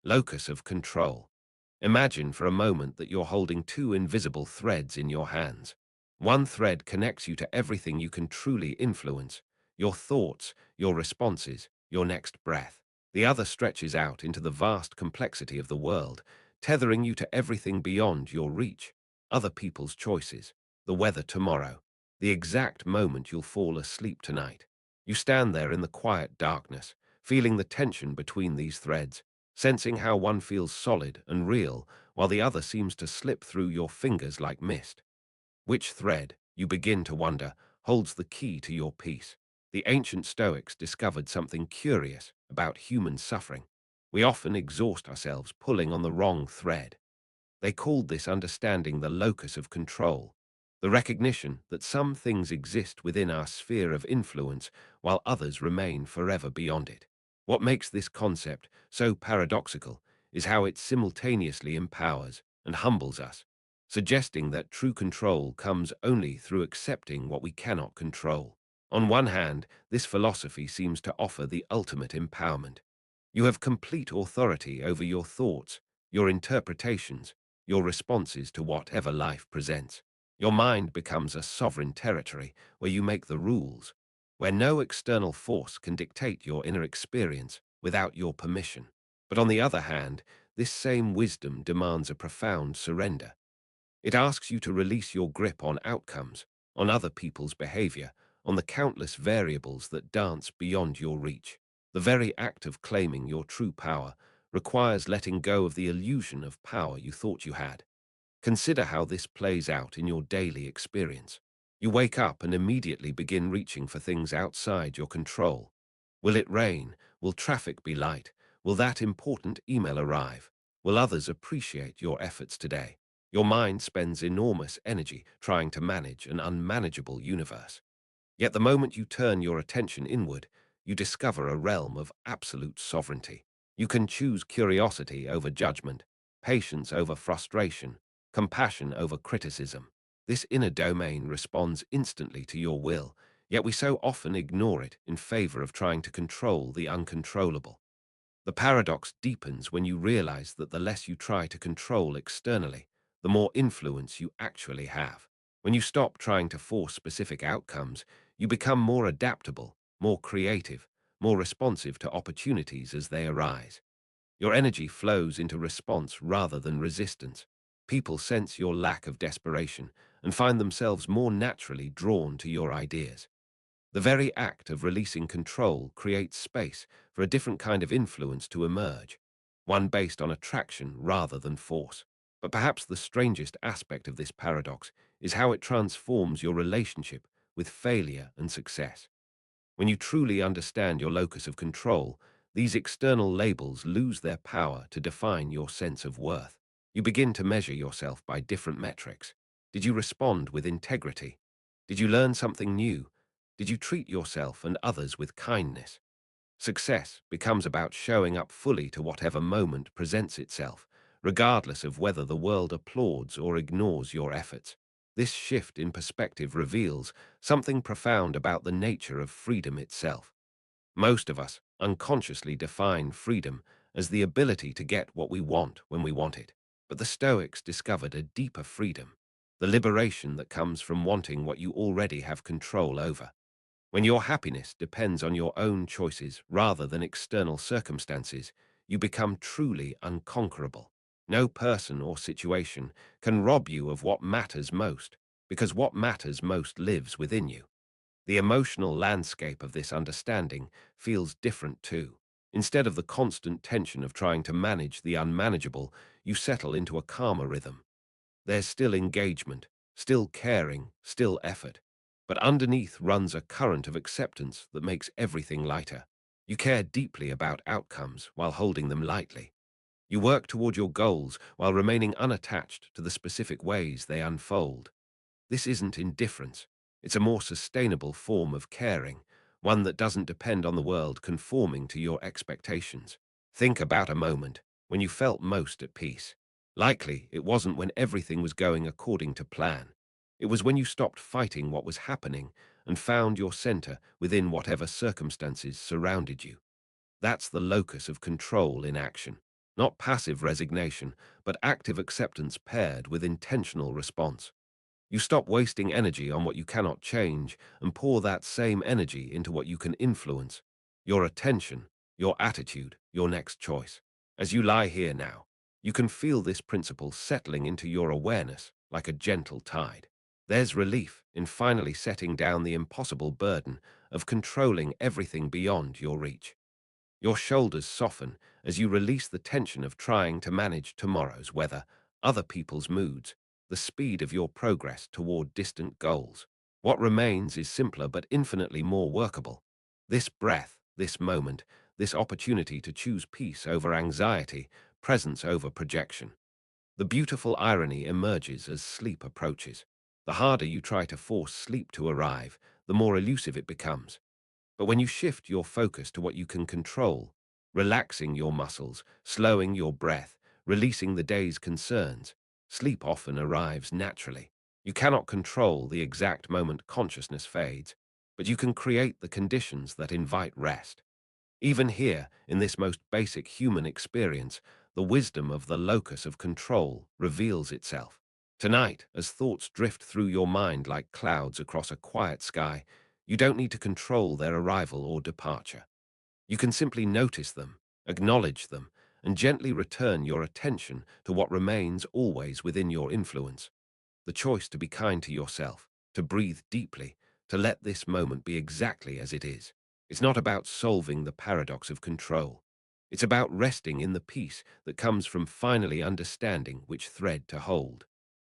Locus of control. Imagine for a moment that you're holding two invisible threads in your hands. One thread connects you to everything you can truly influence, your thoughts, your responses, your next breath. The other stretches out into the vast complexity of the world, tethering you to everything beyond your reach, other people's choices, the weather tomorrow, the exact moment you'll fall asleep tonight. You stand there in the quiet darkness, feeling the tension between these threads, sensing how one feels solid and real while the other seems to slip through your fingers like mist. Which thread, you begin to wonder, holds the key to your peace? The ancient Stoics discovered something curious about human suffering. We often exhaust ourselves pulling on the wrong thread. They called this understanding the locus of control, the recognition that some things exist within our sphere of influence while others remain forever beyond it. What makes this concept so paradoxical is how it simultaneously empowers and humbles us, suggesting that true control comes only through accepting what we cannot control. On one hand, this philosophy seems to offer the ultimate empowerment. You have complete authority over your thoughts, your interpretations, your responses to whatever life presents. Your mind becomes a sovereign territory where you make the rules, where no external force can dictate your inner experience without your permission. But on the other hand, this same wisdom demands a profound surrender. It asks you to release your grip on outcomes, on other people's behavior, on the countless variables that dance beyond your reach. The very act of claiming your true power requires letting go of the illusion of power you thought you had. Consider how this plays out in your daily experience. You wake up and immediately begin reaching for things outside your control. Will it rain? Will traffic be light? Will that important email arrive? Will others appreciate your efforts today? Your mind spends enormous energy trying to manage an unmanageable universe. Yet the moment you turn your attention inward, you discover a realm of absolute sovereignty. You can choose curiosity over judgment, patience over frustration, compassion over criticism. This inner domain responds instantly to your will, yet we so often ignore it in favor of trying to control the uncontrollable. The paradox deepens when you realize that the less you try to control externally, the more influence you actually have. When you stop trying to force specific outcomes, you become more adaptable, more creative, more responsive to opportunities as they arise. Your energy flows into response rather than resistance. People sense your lack of desperation and find themselves more naturally drawn to your ideas. The very act of releasing control creates space for a different kind of influence to emerge, one based on attraction rather than force. But perhaps the strangest aspect of this paradox is how it transforms your relationship with failure and success. When you truly understand your locus of control, these external labels lose their power to define your sense of worth. You begin to measure yourself by different metrics. Did you respond with integrity? Did you learn something new? Did you treat yourself and others with kindness? Success becomes about showing up fully to whatever moment presents itself, regardless of whether the world applauds or ignores your efforts. This shift in perspective reveals something profound about the nature of freedom itself. Most of us unconsciously define freedom as the ability to get what we want when we want it. But the Stoics discovered a deeper freedom, the liberation that comes from wanting what you already have control over. When your happiness depends on your own choices rather than external circumstances, you become truly unconquerable. No person or situation can rob you of what matters most, because what matters most lives within you. The emotional landscape of this understanding feels different too. Instead of the constant tension of trying to manage the unmanageable, you settle into a calmer rhythm. There's still engagement, still caring, still effort. But underneath runs a current of acceptance that makes everything lighter. You care deeply about outcomes while holding them lightly. You work toward your goals while remaining unattached to the specific ways they unfold. This isn't indifference. It's a more sustainable form of caring, one that doesn't depend on the world conforming to your expectations. Think about a moment when you felt most at peace. Likely, it wasn't when everything was going according to plan. It was when you stopped fighting what was happening and found your center within whatever circumstances surrounded you. That's the locus of control in action. not passive resignation, but active acceptance paired with intentional response. You stop wasting energy on what you cannot change and pour that same energy into what you can influence: your attention, your attitude, your next choice. As you lie here now, you can feel this principle settling into your awareness like a gentle tide. There's relief in finally setting down the impossible burden of controlling everything beyond your reach. Your shoulders soften as you release the tension of trying to manage tomorrow's weather, other people's moods, the speed of your progress toward distant goals. What remains is simpler but infinitely more workable. This breath, this moment, this opportunity to choose peace over anxiety, presence over projection. The beautiful irony emerges as sleep approaches. The harder you try to force sleep to arrive, the more elusive it becomes. But when you shift your focus to what you can control, relaxing your muscles, slowing your breath, releasing the day's concerns, sleep often arrives naturally. You cannot control the exact moment consciousness fades, but you can create the conditions that invite rest. Even here, in this most basic human experience, the wisdom of the locus of control reveals itself. Tonight, as thoughts drift through your mind like clouds across a quiet sky, you don't need to control their arrival or departure. You can simply notice them, acknowledge them, and gently return your attention to what remains always within your influence: the choice to be kind to yourself, to breathe deeply, to let this moment be exactly as it is. It's not about solving the paradox of control. It's about resting in the peace that comes from finally understanding which thread to hold.